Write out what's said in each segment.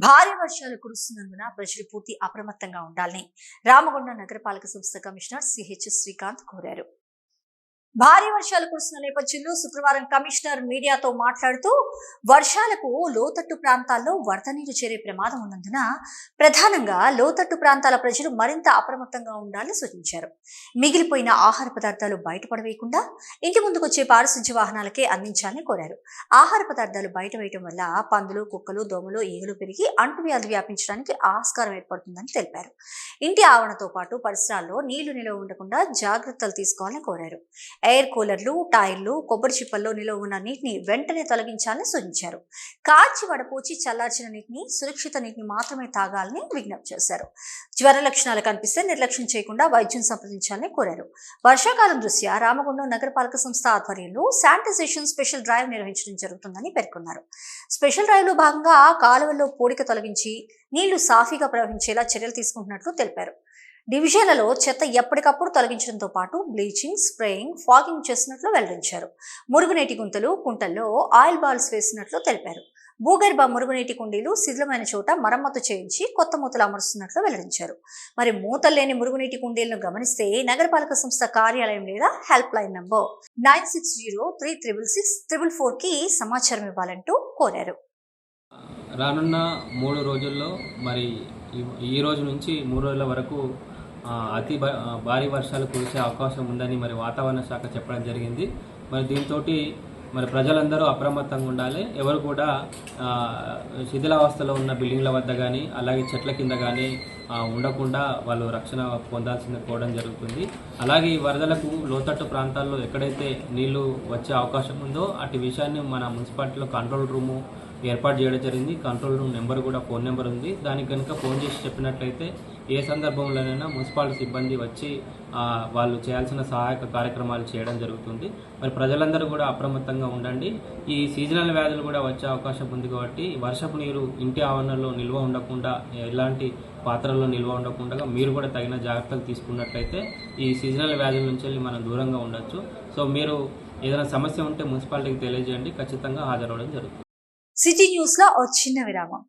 భారీ వర్షాలు కురుస్తున్నందున ప్రజలు పూర్తి అప్రమత్తంగా ఉండాలని రామగుండం నగరపాలక సంస్థ కమిషనర్ సిహెచ్ శ్రీకాంత్ కోరారు. భారీ వర్షాలు కురుస్తున్న నేపథ్యంలో శుక్రవారం కమిషనర్ మీడియాతో మాట్లాడుతూ వర్షాలకు లోతట్టు ప్రాంతాల్లో వరద నీరు చేరే ప్రమాదం ఉన్నందున ప్రధానంగా లోతట్టు ప్రాంతాల ప్రజలు మరింత అప్రమత్తంగా ఉండాలని సూచించారు. మిగిలిపోయిన ఆహార పదార్థాలు బయటపడవేయకుండా ఇంటి ముందుకొచ్చే పారిశుధ్య వాహనాలకే అందించాలని కోరారు. ఆహార పదార్థాలు బయట వేయడం వల్ల పందులు, కుక్కలు, దోమలు, ఈగలు పెరిగి అంటువ్యాధి వ్యాపించడానికి ఆస్కారం ఏర్పడుతుందని తెలిపారు. ఇంటి ఆవరణతో పాటు పరిసరాల్లో నీళ్లు నిలవ ఉండకుండా జాగ్రత్తలు తీసుకోవాలని కోరారు. ఎయిర్ కూలర్లు, టైర్లు, కొబ్బరి చిప్పల్లో నిలవ ఉన్న నీటిని వెంటనే తొలగించాలని సూచించారు. కాచి వడపోచి చల్లార్చిన నీటిని, సురక్షిత నీటిని మాత్రమే తాగాలని విజ్ఞప్తి చేశారు. జ్వర లక్షణాలు కనిపిస్తే నిర్లక్ష్యం చేయకుండా వైద్యం సంప్రదించాలని కోరారు. వర్షాకాలం దృష్ట్యా రామగుండం నగరపాలక సంస్థ ఆధ్వర్యంలో శానిటైజేషన్ స్పెషల్ డ్రైవ్ నిర్వహించడం జరుగుతుందని పేర్కొన్నారు. స్పెషల్ డ్రైవ్ లో భాగంగా కాలువల్లో పూడిక తొలగించి నీళ్లు సాఫీగా ప్రవహించేలా చర్యలు తీసుకుంటున్నట్లు తెలిపారు. డివిజన్లలో చెత్త ఎప్పటికప్పుడు తొలగించడంతో పాటు బ్లీచింగ్, స్ప్రేయింగ్, ఫాగింగ్ చేస్తున్నట్లు వెల్లడించారు. మురుగునీటి గుంతలు, కుంటల్లో ఆయిల్ బాల్స్ వేసినట్లు తెలిపారు. భూగర్భ మురుగునీటి కుండీలు శిథిలమైన చోట మరమ్మతు చేయించి కొత్త మూతలు అమరుస్తున్నట్లు వెల్లడించారు. మరి మూతలు లేని మురుగునీటి కుండీలను గమనిస్తే నగరపాలక సంస్థ కార్యాలయం లేదా హెల్ప్ లైన్ నంబర్ 9603666444 కి సమాచారం ఇవ్వాలంటూ కోరారు. రానున్న 3 రోజుల్లో మరి ఈ రోజు నుంచి 3 రోజుల వరకు అతి భారీ వర్షాలు కురిసే అవకాశం ఉందని మరి వాతావరణ శాఖ చెప్పడం జరిగింది. మరి దీంతో మరి ప్రజలందరూ అప్రమత్తంగా ఉండాలి. ఎవరు కూడా శిథిలావస్థలో ఉన్న బిల్డింగ్ల వద్ద కానీ అలాగే చెట్ల కింద కానీ ఉండకుండా వాళ్ళు రక్షణ పొందాల్సింది జరుగుతుంది. అలాగే ఈ వరదలకు లోతట్టు ప్రాంతాల్లో ఎక్కడైతే నీళ్లు వచ్చే అవకాశం ఉందో అటు విషయాన్ని మన మున్సిపాలిటీలో కంట్రోల్ రూము ఏర్పాటు చేయడం జరిగింది. కంట్రోల్ రూమ్ నెంబర్ కూడా ఫోన్ నెంబర్ ఉంది. దానికి కనుక ఫోన్ చేసి చెప్పినట్లయితే ఏ సందర్భంలోనైనా మున్సిపాలిటీ సిబ్బంది వచ్చి వాళ్ళు చేయాల్సిన సహాయక కార్యక్రమాలు చేయడం జరుగుతుంది. మరి ప్రజలందరూ కూడా అప్రమత్తంగా ఉండండి. ఈ సీజనల్ వ్యాధులు కూడా వచ్చే అవకాశం ఉంది కాబట్టి వర్షపు నీరు ఇంటి ఆవరణలో నిల్వ ఉండకుండా, ఎలాంటి పాత్రల్లో నిల్వ ఉండకుండా మీరు కూడా తగిన జాగ్రత్తలు తీసుకున్నట్లయితే ఈ సీజనల్ వ్యాధుల నుంచి వెళ్ళి మనం దూరంగా ఉండొచ్చు. సో మీరు ఏదైనా సమస్య ఉంటే మున్సిపాలిటీకి తెలియజేయండి, ఖచ్చితంగా హాజరవడం జరుగుతుంది. సిటీ న్యూస్ లో ఓ చిన్న విరామం.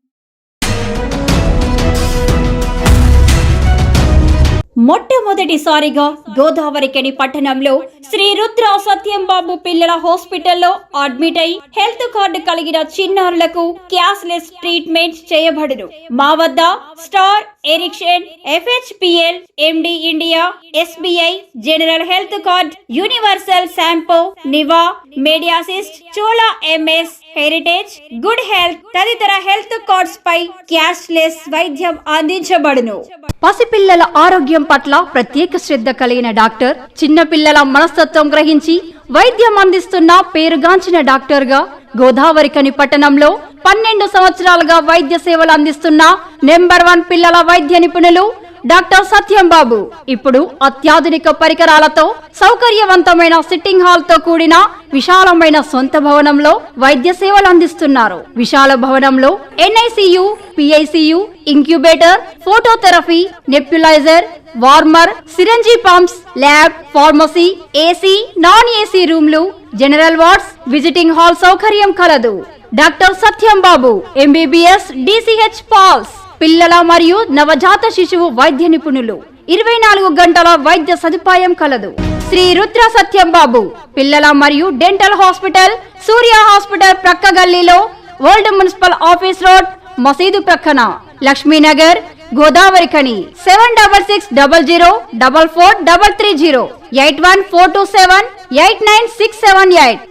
మొట్టమొదటిసారిగా గోదావరికని పట్టణంలో శ్రీ రుద్ర సత్యం బాబు పిల్లల హాస్పిటల్లో అడ్మిట్ అయి హెల్త్ కార్డు కలిగిన చిన్నారులకు క్యాష్లెస్ ట్రీట్మెంట్ చేయబడును. మా వద్ద స్టార్, ఎరిక్షన్, FHPL, MD India, SBI, general health card, universal Sompo, Niva, Medi Assist, Chola MS, Heritage, good health తదితర హెల్త్ కార్డ్స్ పై క్యాష్లెస్ వైద్యం అందించబడును. పసిపిల్లల ఆరోగ్యం పట్ల ప్రత్యేక శ్రద్ధ కలిగిన డాక్టర్, చిన్నపిల్లల మనస్తత్వం గ్రహించి వైద్యం అందిస్తున్న పేరుగాంచిన డాక్టర్ గా గోదావరికని పట్టణంలో 12 సంవత్సరాలుగా వైద్య సేవలు అందిస్తున్న నెంబర్ 1 పిల్లల వైద్య నిపుణులు డాక్టర్ సత్యం బాబు ఇప్పుడు అత్యాధునిక పరికరాలతో సౌకర్యవంతమైన సిట్టింగ్ హాల్ తో కూడిన విశాలమైన సొంత భవనంలో వైద్య సేవలు అందిస్తున్నారు. విశాల భవనంలో NICU, PICU, incubator, phototherapy, nebuliser, warmer, సిరంజీ pumps, lab, pharmacy, AC, non AC రూమ్లు, జనరల్ వార్డ్స్, విజిటింగ్ హాల్ సౌకర్యం కలదు. డాక్టర్ సత్యం బాబు MBBS, DCH పాల్స్, పిల్లల మరియు నవజాత శిశువు వైద్య నిపుణులు, 24 గంటల వైద్య సదుపాయం కలదు. శ్రీ రుద్ర సత్యం బాబు పిల్లల మరియు డెంటల్ హాస్పిటల్, సూర్య హాస్పిటల్ ప్రక్క గల్లీలో, ఓల్డ్ మున్సిపల్ ఆఫీస్ రోడ్, మసీదు ప్రక్కన, లక్ష్మీనగర్, గోదావరికని. 7660044330 8142789678.